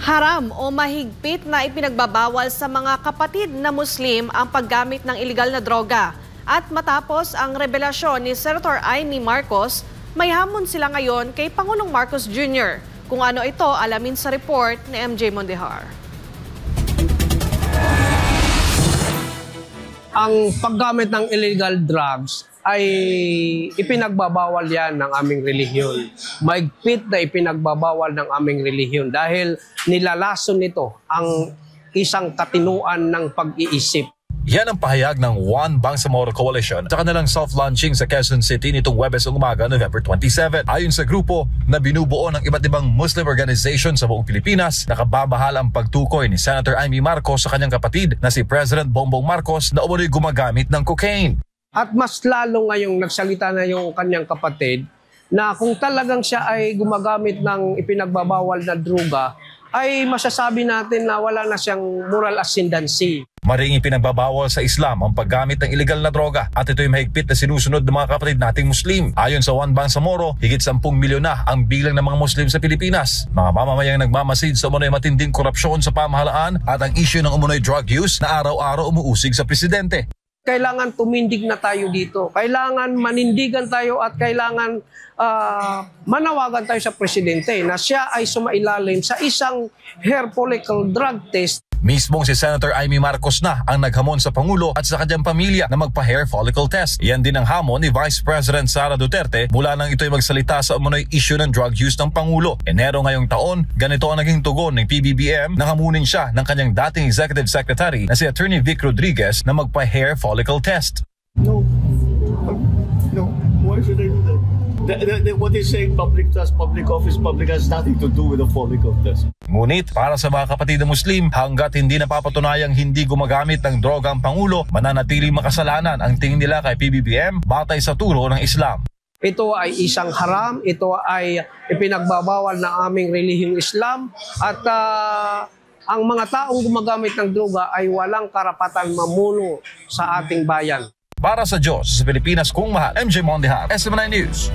Haram o mahigpit na ipinagbabawal sa mga kapatid na Muslim ang paggamit ng ilegal na droga. At matapos ang revelasyon ni Senator Amy Marcos, may hamon sila ngayon kay Pangulong Marcos Jr. Kung ano ito, alamin sa report ni MJ Mondehar. Ang paggamit ng illegal drugs ay ipinagbabawal yan ng aming relihiyon. Mahigpit na ipinagbabawal ng aming relihiyon dahil nilalason nito ang isang katinuan ng pag-iisip. Yan ang pahayag ng One Bangsamoro Coalition sa kanilang soft launching sa Quezon City nitong Huwebes ng umaga, November 27. Ayon sa grupo na binubuo ng iba't ibang Muslim organization sa buong Pilipinas, nakababahala ang pagtukoy ni Senator Amy Marcos sa kanyang kapatid na si President Bongbong Marcos na umunoy gumagamit ng cocaine. At mas lalo ngayong nagsalita na yung kanyang kapatid na kung talagang siya ay gumagamit ng ipinagbabawal na droga, ay masasabi natin na wala na siyang moral ascendancy. Maring ipinagbabawal sa Islam ang paggamit ng illegal na droga at ito'y mahigpit na sinusunod ng mga kapatid nating Muslim. Ayon sa One Bangsamoro, higit 10 milyon na ang bilang ng mga Muslim sa Pilipinas. Mga mamamayang nagmamasid sa umunoy matinding korupsyon sa pamahalaan at ang issue ng umunoy drug use na araw-araw umuusig sa presidente. Kailangan tumindig na tayo dito. Kailangan manindigan tayo at kailangan manawagan tayo sa presidente na siya ay sumailalim sa isang hair follicle drug test. Mismong si Senator Amy Marcos na ang naghamon sa Pangulo at sa kanyang pamilya na magpa-hair follicle test. Iyan din ang hamon ni Vice President Sara Duterte mula nang ito'y magsalita sa umunoy issue ng drug use ng Pangulo. Enero ngayong taon, ganito ang naging tugon ng PBBM nang hamunin siya ng kanyang dating Executive Secretary na si Attorney Vic Rodriguez na magpa-hair follicle test. No, why should I do that? What they say, public trust, public office, public has nothing to do with the follicle test. Ngunit para sa mga kapatid na Muslim, hanggat hindi napapatunayang hindi gumagamit ng droga ang Pangulo, mananatiling makasalanan ang tingin nila kay PBBM batay sa turo ng Islam. Ito ay isang haram, ito ay ipinagbabawal ng aming relihiyong Islam at ang mga taong gumagamit ng droga ay walang karapatan mamuno sa ating bayan. Para sa Diyos, sa Pilipinas kung mahal, MJ Mondehar, SMNI News.